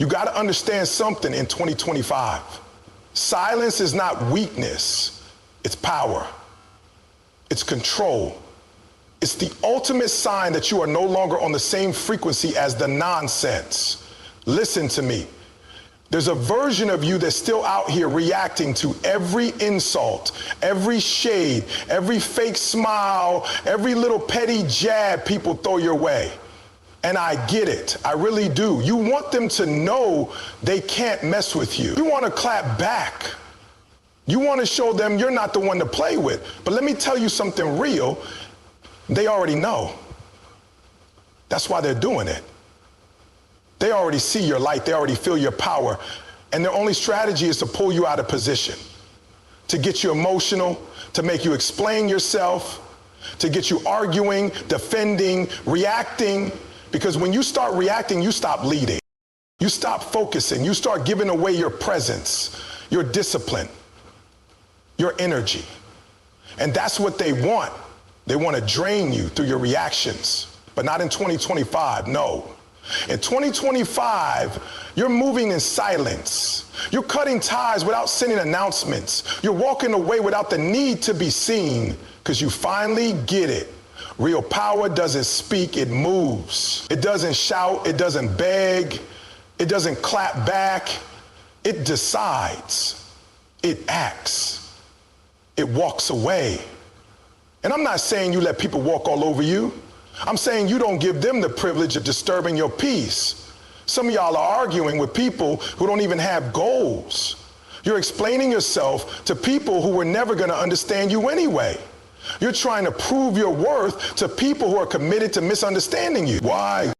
You got to understand something in 2025. Silence is not weakness, it's power. It's control. It's the ultimate sign that you are no longer on the same frequency as the nonsense. Listen to me. There's a version of you that's still out here reacting to every insult, every shade, every fake smile, every little petty jab people throw your way. And I get it. I really do. You want them to know they can't mess with you. You want to clap back. You want to show them you're not the one to play with. But let me tell you something real. They already know. That's why they're doing it. They already see your light. They already feel your power. And their only strategy is to pull you out of position, to get you emotional, to make you explain yourself, to get you arguing, defending, reacting. Because when you start reacting, you stop leading. You stop focusing. You start giving away your presence, your discipline, your energy. And that's what they want. They want to drain you through your reactions, but not in 2025, no. In 2025, you're moving in silence. You're cutting ties without sending announcements. You're walking away without the need to be seen because you finally get it. Real power doesn't speak, it moves. It doesn't shout, it doesn't beg, it doesn't clap back. It decides, it acts, it walks away. And I'm not saying you let people walk all over you. I'm saying you don't give them the privilege of disturbing your peace. Some of y'all are arguing with people who don't even have goals. You're explaining yourself to people who were never going to understand you anyway. You're trying to prove your worth to people who are committed to misunderstanding you. Why?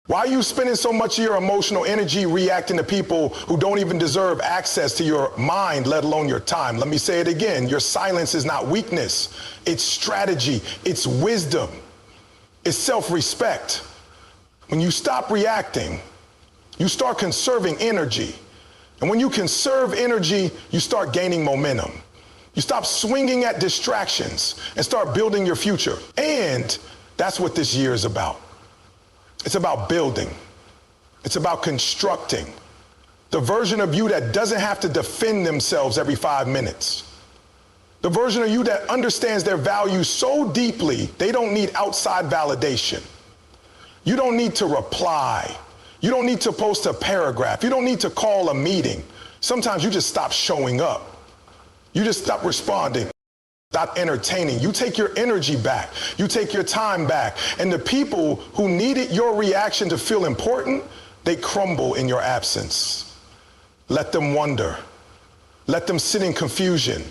Why are you spending so much of your emotional energy reacting to people who don't even deserve access to your mind, let alone your time? Let me say it again. Your silence is not weakness. It's strategy. It's wisdom. It's self-respect. When you stop reacting, you start conserving energy. And when you conserve energy, you start gaining momentum. You stop swinging at distractions and start building your future. And that's what this year is about. It's about building. It's about constructing the version of you that doesn't have to defend themselves every 5 minutes. The version of you that understands their value so deeply, they don't need outside validation. You don't need to reply. You don't need to post a paragraph. You don't need to call a meeting. Sometimes you just stop showing up. You just stop responding. Stop entertaining. You take your energy back. You take your time back. And the people who needed your reaction to feel important, they crumble in your absence. Let them wonder. Let them sit in confusion.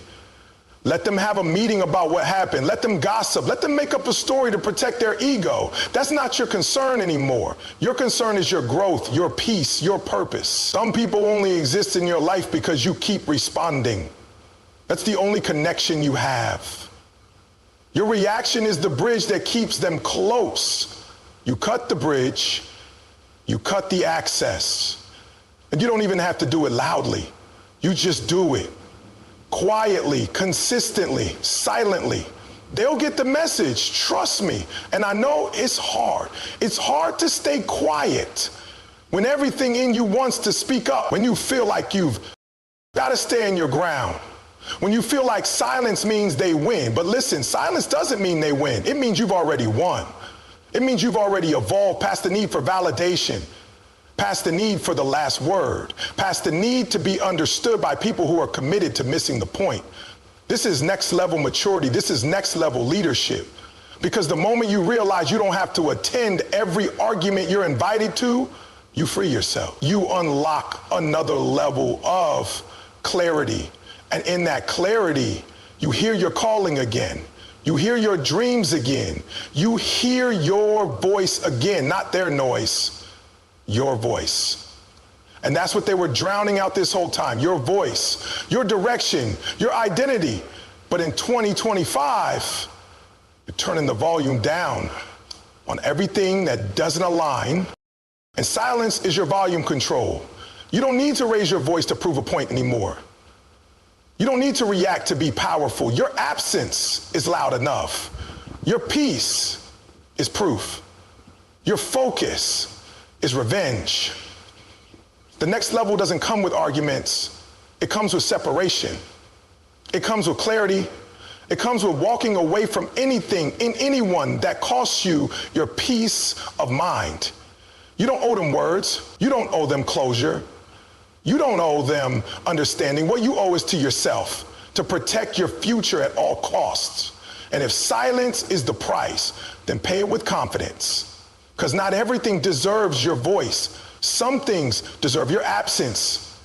Let them have a meeting about what happened. Let them gossip. Let them make up a story to protect their ego. That's not your concern anymore. Your concern is your growth, your peace, your purpose. Some people only exist in your life because you keep responding. That's the only connection you have. Your reaction is the bridge that keeps them close. You cut the bridge, you cut the access. And you don't even have to do it loudly. You just do it. Quietly, consistently, silently. They'll get the message, trust me. And I know it's hard. It's hard to stay quiet when everything in you wants to speak up, when you feel like you've got to stand your ground. When you feel like silence means they win. But listen, silence doesn't mean they win. It means you've already won. It means you've already evolved past the need for validation, past the need for the last word, past the need to be understood by people who are committed to missing the point. This is next level maturity. This is next level leadership. Because the moment you realize you don't have to attend every argument you're invited to, you free yourself. You unlock another level of clarity. And in that clarity, you hear your calling again. You hear your dreams again. You hear your voice again, not their noise, your voice. And that's what they were drowning out this whole time, your voice, your direction, your identity. But in 2025, you're turning the volume down on everything that doesn't align. And silence is your volume control. You don't need to raise your voice to prove a point anymore. You don't need to react to be powerful. Your absence is loud enough. Your peace is proof. Your focus is revenge. The next level doesn't come with arguments. It comes with separation. It comes with clarity. It comes with walking away from anything and anyone that costs you your peace of mind. You don't owe them words. You don't owe them closure. You don't owe them understanding. What you owe is to yourself, to protect your future at all costs. And if silence is the price, then pay it with confidence. Because not everything deserves your voice. Some things deserve your absence.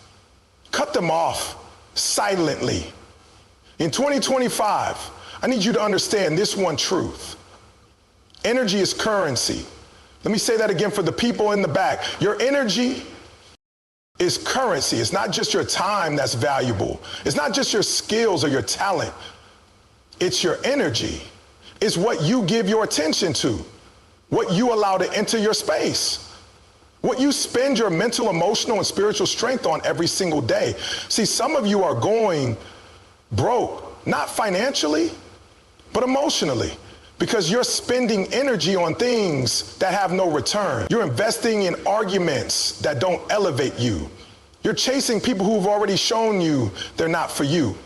Cut them off silently. In 2025, I need you to understand this one truth. Energy is currency. Let me say that again for the people in the back. Your energy is currency. It's not just your time that's valuable. It's not just your skills or your talent. It's your energy. It's what you give your attention to, what you allow to enter your space, what you spend your mental, emotional, and spiritual strength on every single day. See, some of you are going broke, not financially, but emotionally, because you're spending energy on things that have no return. You're investing in arguments that don't elevate you. You're chasing people who've already shown you they're not for you.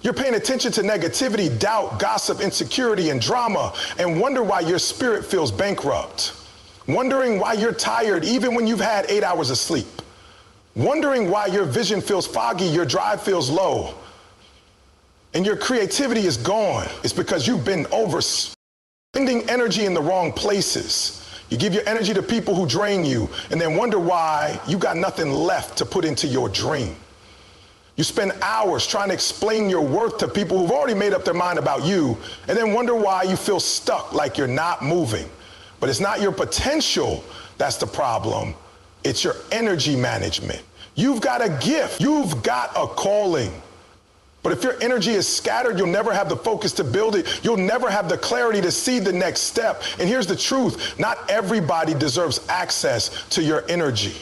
You're paying attention to negativity, doubt, gossip, insecurity, and drama, and wonder why your spirit feels bankrupt. Wondering why you're tired even when you've had 8 hours of sleep. Wondering why your vision feels foggy, your drive feels low, and your creativity is gone. It's because you've been spending energy in the wrong places. You give your energy to people who drain you and then wonder why you got nothing left to put into your dream. You spend hours trying to explain your worth to people who've already made up their mind about you and then wonder why you feel stuck, like you're not moving. But it's not your potential that's the problem. It's your energy management. You've got a gift. You've got a calling. But if your energy is scattered, you'll never have the focus to build it. You'll never have the clarity to see the next step. And here's the truth. Not everybody deserves access to your energy.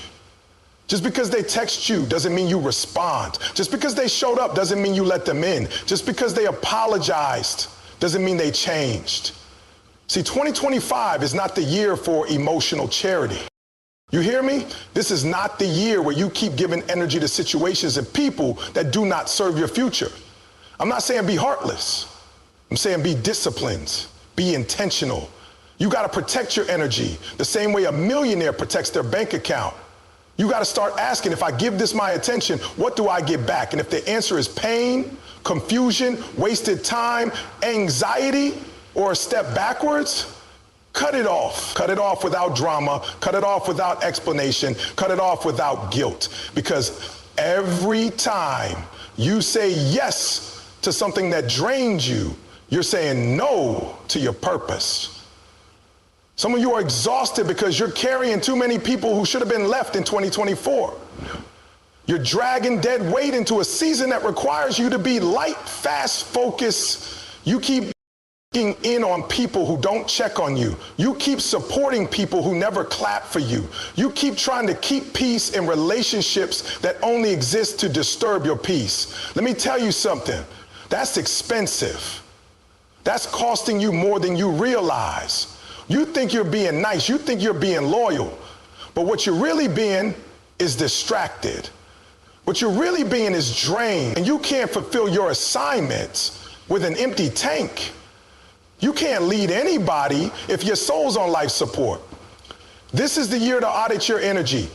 Just because they text you doesn't mean you respond. Just because they showed up doesn't mean you let them in. Just because they apologized doesn't mean they changed. See, 2025 is not the year for emotional charity. You hear me? This is not the year where you keep giving energy to situations and people that do not serve your future. I'm not saying be heartless. I'm saying be disciplined, be intentional. You got to protect your energy the same way a millionaire protects their bank account. You got to start asking, if I give this my attention, what do I get back? And if the answer is pain, confusion, wasted time, anxiety, or a step backwards, cut it off. Cut it off without drama. Cut it off without explanation. Cut it off without guilt. Because every time you say yes to something that drains you, you're saying no to your purpose. Some of you are exhausted because you're carrying too many people who should have been left in 2024. You're dragging dead weight into a season that requires you to be light, fast, focused. You keep in on people who don't check on you. You keep supporting people who never clap for you. You keep trying to keep peace in relationships that only exist to disturb your peace. Let me tell you something. That's expensive. That's costing you more than you realize. You think you're being nice. You think you're being loyal. But what you're really being is distracted. What you're really being is drained. And you can't fulfill your assignments with an empty tank. You can't lead anybody if your soul's on life support. This is the year to audit your energy.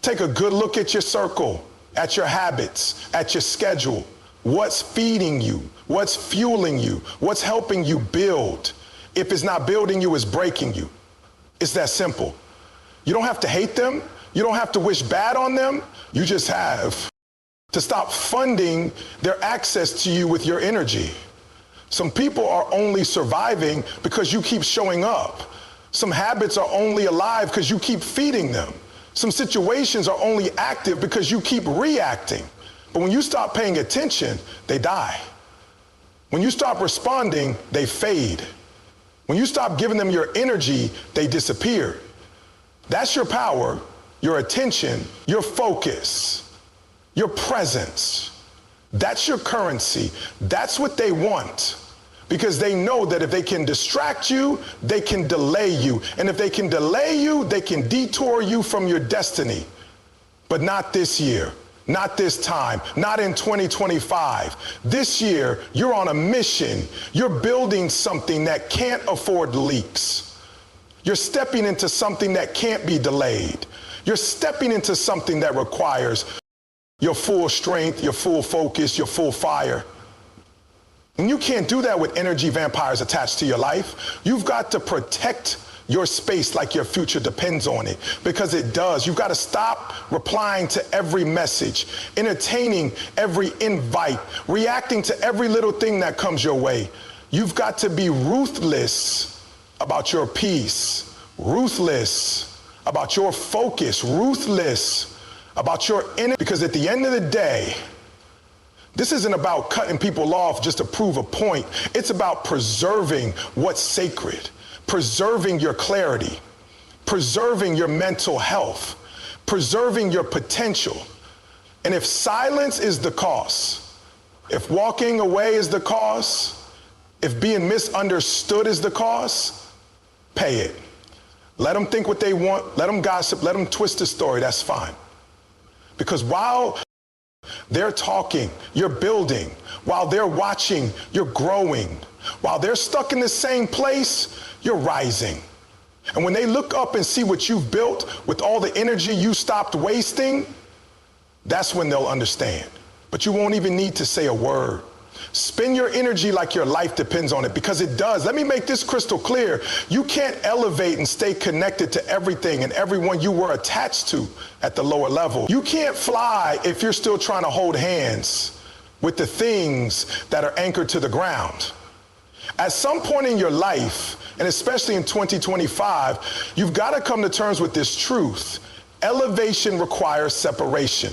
Take a good look at your circle, at your habits, at your schedule. What's feeding you? What's fueling you? What's helping you build? If it's not building you, it's breaking you. It's that simple. You don't have to hate them. You don't have to wish bad on them. You just have to stop funding their access to you with your energy. Some people are only surviving because you keep showing up. Some habits are only alive because you keep feeding them. Some situations are only active because you keep reacting. But when you stop paying attention, they die. When you stop responding, they fade. When you stop giving them your energy, they disappear. That's your power, your attention, your focus, your presence. That's your currency. That's what they want, because they know that if they can distract you, they can delay you. And if they can delay you, they can detour you from your destiny. But not this year, not this time, not in 2025. This year, you're on a mission. You're building something that can't afford leaks. You're stepping into something that can't be delayed. You're stepping into something that requires your full strength, your full focus, your full fire. And you can't do that with energy vampires attached to your life. You've got to protect your space like your future depends on it, because it does. You've got to stop replying to every message, entertaining every invite, reacting to every little thing that comes your way. You've got to be ruthless about your peace, ruthless about your focus, ruthless about your energy, because at the end of the day, this isn't about cutting people off just to prove a point. It's about preserving what's sacred, preserving your clarity, preserving your mental health, preserving your potential. And if silence is the cost, if walking away is the cost, if being misunderstood is the cost, pay it. Let them think what they want, let them gossip, let them twist the story, that's fine. Because while they're talking, you're building. While they're watching, you're growing. While they're stuck in the same place, you're rising. And when they look up and see what you've built with all the energy you stopped wasting, that's when they'll understand. But you won't even need to say a word. Spend your energy like your life depends on it, because it does. Let me make this crystal clear. You can't elevate and stay connected to everything and everyone you were attached to at the lower level. You can't fly if you're still trying to hold hands with the things that are anchored to the ground. At some point in your life, and especially in 2025, you've got to come to terms with this truth. Elevation requires separation.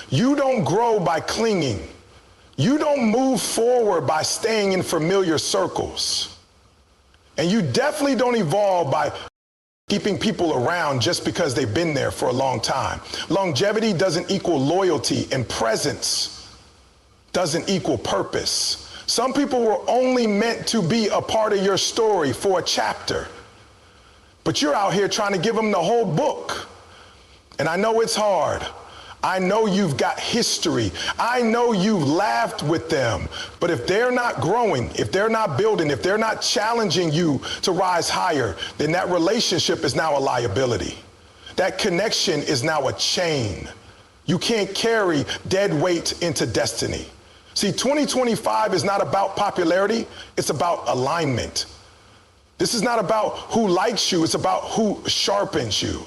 You don't grow by clinging. You don't move forward by staying in familiar circles. And you definitely don't evolve by keeping people around just because they've been there for a long time. Longevity doesn't equal loyalty, and presence doesn't equal purpose. Some people were only meant to be a part of your story for a chapter, but you're out here trying to give them the whole book. And I know it's hard. I know you've got history. I know you've laughed with them. But if they're not growing, if they're not building, if they're not challenging you to rise higher, then that relationship is now a liability. That connection is now a chain. You can't carry dead weight into destiny. See, 2025 is not about popularity. It's about alignment. This is not about who likes you. It's about who sharpens you.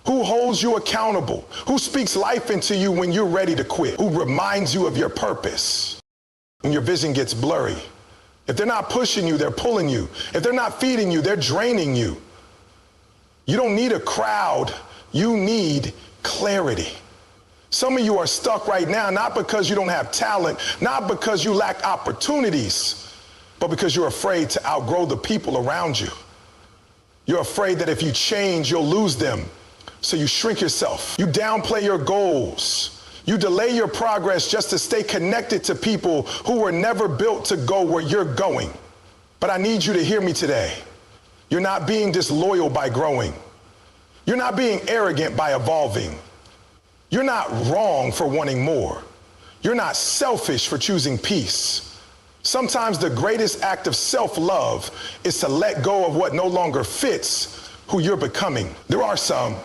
Who holds you accountable? Who speaks life into you when you're ready to quit? Who reminds you of your purpose when your vision gets blurry? If they're not pushing you, they're pulling you. If they're not feeding you, they're draining you. You don't need a crowd. You need clarity. Some of you are stuck right now, not because you don't have talent, not because you lack opportunities, but because you're afraid to outgrow the people around you. You're afraid that if you change, you'll lose them. So you shrink yourself. You downplay your goals. You delay your progress just to stay connected to people who were never built to go where you're going. But I need you to hear me today. You're not being disloyal by growing. You're not being arrogant by evolving. You're not wrong for wanting more. You're not selfish for choosing peace. Sometimes the greatest act of self-love is to let go of what no longer fits who you're becoming. There are some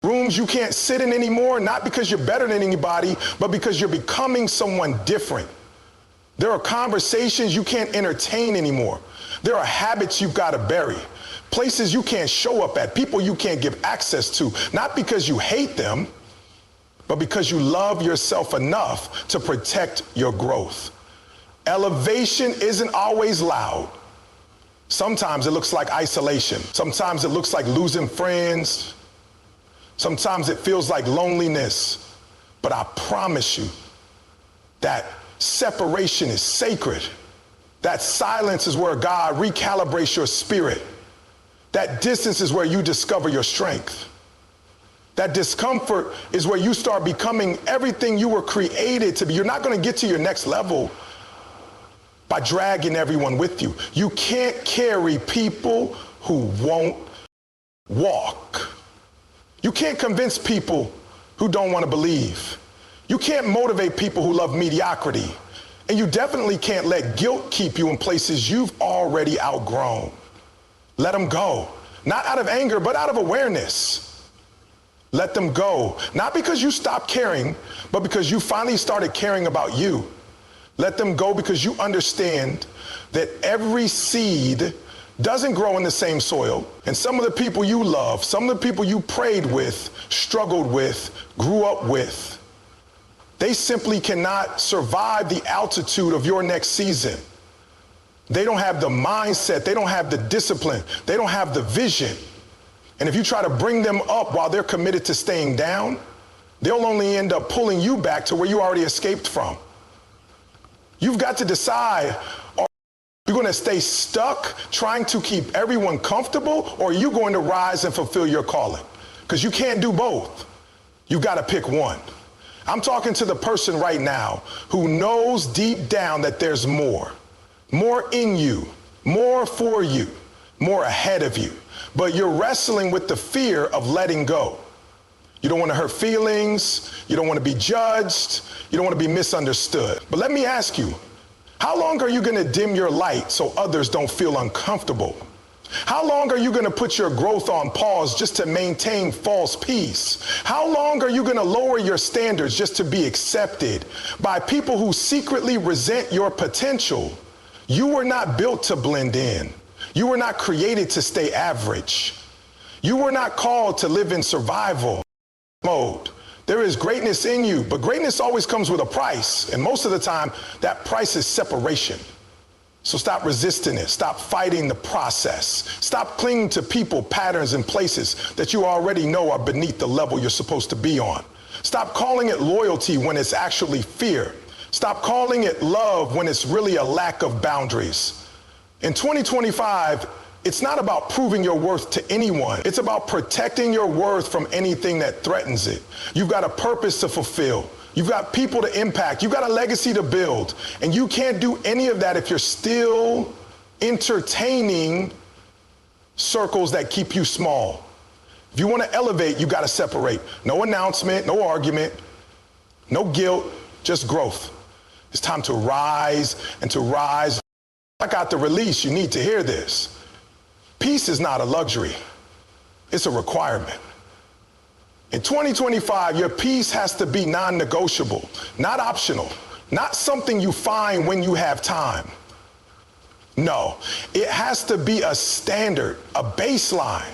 rooms you can't sit in anymore, not because you're better than anybody, but because you're becoming someone different. There are conversations you can't entertain anymore. There are habits you've got to bury. Places you can't show up at, people you can't give access to, not because you hate them, but because you love yourself enough to protect your growth. Elevation isn't always loud. Sometimes it looks like isolation. Sometimes it looks like losing friends. Sometimes it feels like loneliness. But I promise you that separation is sacred. That silence is where God recalibrates your spirit. That distance is where you discover your strength. That discomfort is where you start becoming everything you were created to be. You're not going to get to your next level by dragging everyone with you. You can't carry people who won't walk. You can't convince people who don't want to believe. You can't motivate people who love mediocrity. And you definitely can't let guilt keep you in places you've already outgrown. Let them go. Not out of anger, but out of awareness. Let them go. Not because you stopped caring, but because you finally started caring about you. Let them go because you understand that every seed doesn't grow in the same soil. And some of the people you love, some of the people you prayed with, struggled with, grew up with, they simply cannot survive the altitude of your next season. They don't have the mindset, they don't have the discipline, they don't have the vision. And if you try to bring them up while they're committed to staying down, they'll only end up pulling you back to where you already escaped from. You've got to decide, are you going to stay stuck trying to keep everyone comfortable, or are you going to rise and fulfill your calling? Because you can't do both. You've got to pick one. I'm talking to the person right now who knows deep down that there's more in you, more for you, more ahead of you. But you're wrestling with the fear of letting go. You don't want to hurt feelings. You don't want to be judged. You don't want to be misunderstood. But let me ask you, how long are you going to dim your light so others don't feel uncomfortable? How long are you going to put your growth on pause just to maintain false peace? How long are you going to lower your standards just to be accepted by people who secretly resent your potential? You were not built to blend in. You were not created to stay average. You were not called to live in survival mode. There is greatness in you, but greatness always comes with a price. And most of the time, that price is separation. So stop resisting it. Stop fighting the process. Stop clinging to people, patterns, and places that you already know are beneath the level you're supposed to be on. Stop calling it loyalty when it's actually fear. Stop calling it love when it's really a lack of boundaries. In 2025, it's not about proving your worth to anyone. It's about protecting your worth from anything that threatens it. You've got a purpose to fulfill. You've got people to impact. You've got a legacy to build. And you can't do any of that if you're still entertaining circles that keep you small. If you want to elevate, you got to separate. No announcement, no argument, no guilt, just growth. It's time to rise and to rise. I got the release. You need to hear this. Peace is not a luxury. It's a requirement. In 2025, your peace has to be non-negotiable, not optional, not something you find when you have time. No, it has to be a standard, a baseline.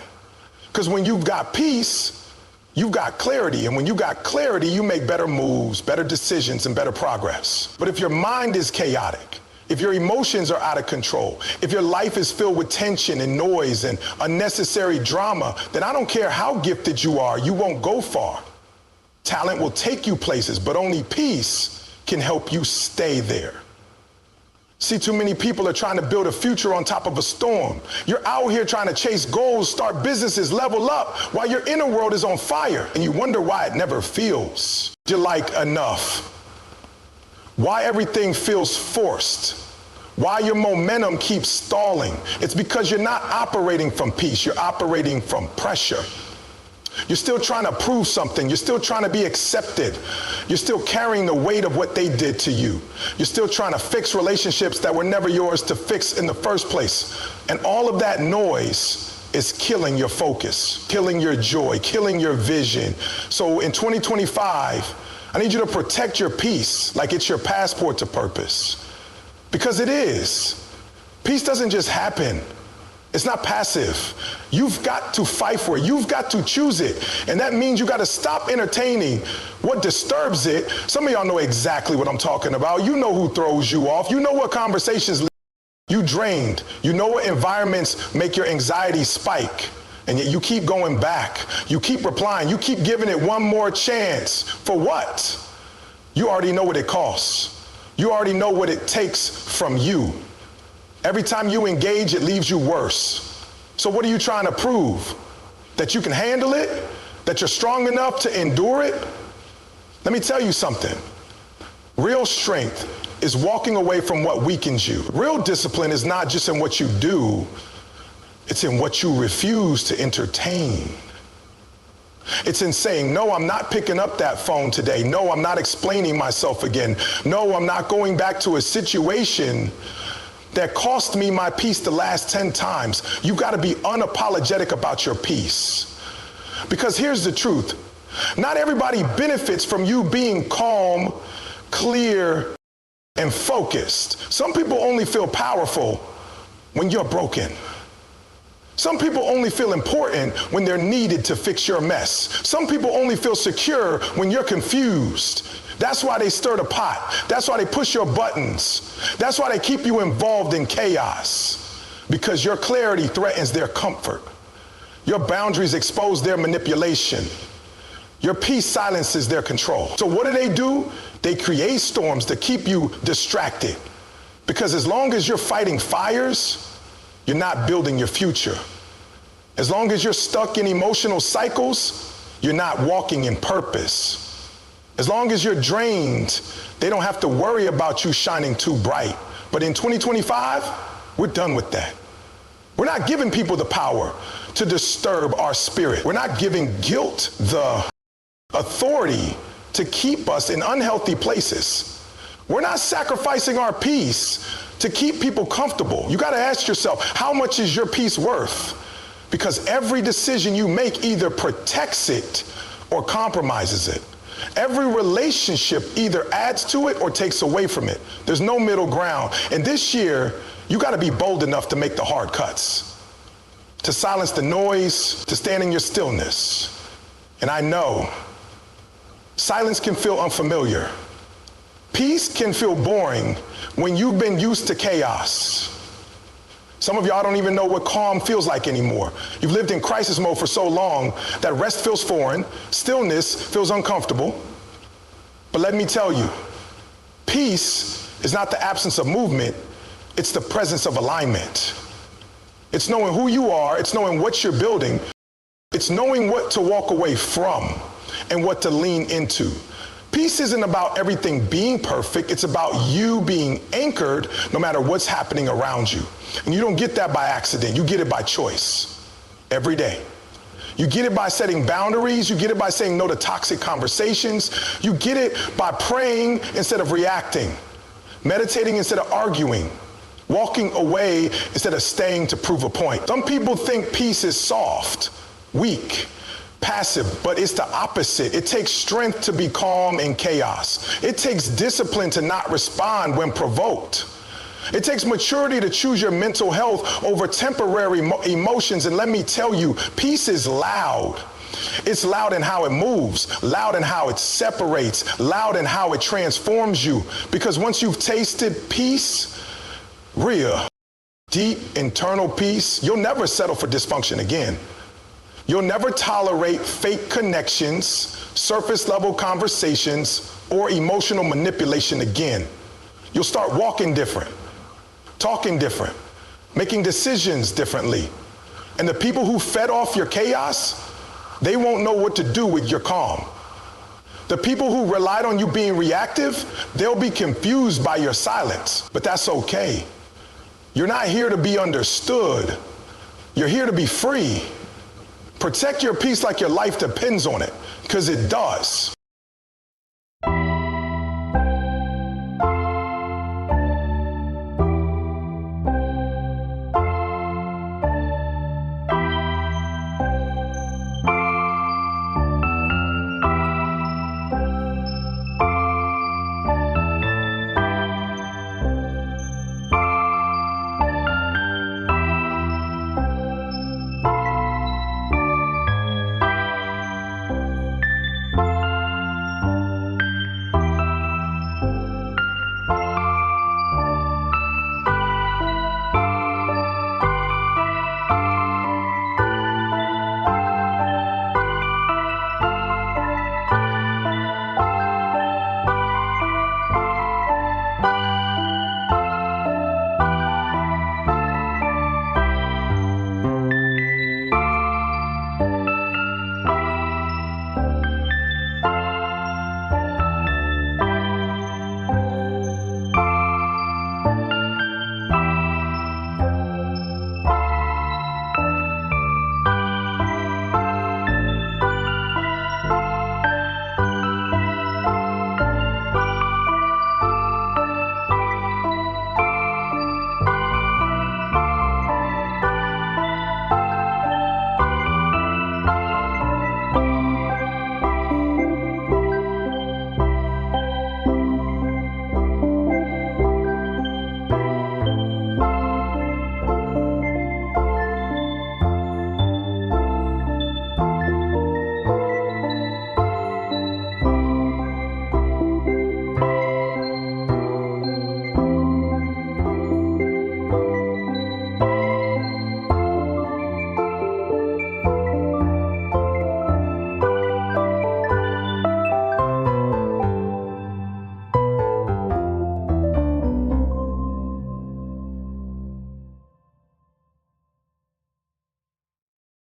Because when you've got peace, you've got clarity. And when you got clarity, you make better moves, better decisions, and better progress. But if your mind is chaotic, if your emotions are out of control, if your life is filled with tension and noise and unnecessary drama, then I don't care how gifted you are, you won't go far. Talent will take you places, but only peace can help you stay there. See, too many people are trying to build a future on top of a storm. You're out here trying to chase goals, start businesses, level up, while your inner world is on fire, and you wonder why it never feels like enough. Why everything feels forced, why your momentum keeps stalling. It's because you're not operating from peace, you're operating from pressure. You're still trying to prove something, you're still trying to be accepted, you're still carrying the weight of what they did to you. You're still trying to fix relationships that were never yours to fix in the first place. And all of that noise is killing your focus, killing your joy, killing your vision. So in 2025, I need you to protect your peace like it's your passport to purpose. Because it is. Peace doesn't just happen. It's not passive. You've got to fight for it. You've got to choose it. And that means you got to stop entertaining what disturbs it. Some of y'all know exactly what I'm talking about. You know who throws you off. You know what conversations leave you drained. You know what environments make your anxiety spike. And yet you keep going back. You keep replying. You keep giving it one more chance. For what? You already know what it costs. You already know what it takes from you. Every time you engage, it leaves you worse. So what are you trying to prove? That you can handle it? That you're strong enough to endure it? Let me tell you something. Real strength is walking away from what weakens you. Real discipline is not just in what you do. It's in what you refuse to entertain. It's in saying, no, I'm not picking up that phone today. No, I'm not explaining myself again. No, I'm not going back to a situation that cost me my peace the last 10 times. You got to be unapologetic about your peace. Because here's the truth. Not everybody benefits from you being calm, clear, and focused. Some people only feel powerful when you're broken. Some people only feel important when they're needed to fix your mess. Some people only feel secure when you're confused. That's why they stir the pot. That's why they push your buttons. That's why they keep you involved in chaos. Because your clarity threatens their comfort. Your boundaries expose their manipulation. Your peace silences their control. So what do? They create storms to keep you distracted. Because as long as you're fighting fires, you're not building your future. As long as you're stuck in emotional cycles, you're not walking in purpose. As long as you're drained, they don't have to worry about you shining too bright. But in 2025, we're done with that. We're not giving people the power to disturb our spirit. We're not giving guilt the authority to keep us in unhealthy places. We're not sacrificing our peace to keep people comfortable. You got to ask yourself, how much is your peace worth? Because every decision you make either protects it or compromises it. Every relationship either adds to it or takes away from it. There's no middle ground. And this year, you got to be bold enough to make the hard cuts, to silence the noise, to stand in your stillness. And I know silence can feel unfamiliar. Peace can feel boring when you've been used to chaos. Some of y'all don't even know what calm feels like anymore. You've lived in crisis mode for so long that rest feels foreign, stillness feels uncomfortable. But let me tell you, peace is not the absence of movement, it's the presence of alignment. It's knowing who you are, it's knowing what you're building, it's knowing what to walk away from and what to lean into. Peace isn't about everything being perfect. It's about you being anchored no matter what's happening around you. And you don't get that by accident. You get it by choice every day. You get it by setting boundaries. You get it by saying no to toxic conversations. You get it by praying instead of reacting, meditating instead of arguing, walking away instead of staying to prove a point. Some people think peace is soft, weak, passive, but it's the opposite. It takes strength to be calm in chaos. It takes discipline to not respond when provoked. It takes maturity to choose your mental health over temporary emotions. And let me tell you, peace is loud. It's loud in how it moves, loud in how it separates, loud in how it transforms you. Because once you've tasted peace, real, deep internal peace, you'll never settle for dysfunction again. You'll never tolerate fake connections, surface level conversations, or emotional manipulation again. You'll start walking different, talking different, making decisions differently. And the people who fed off your chaos, they won't know what to do with your calm. The people who relied on you being reactive, they'll be confused by your silence, but that's okay. You're not here to be understood. You're here to be free. Protect your peace like your life depends on it, because it does.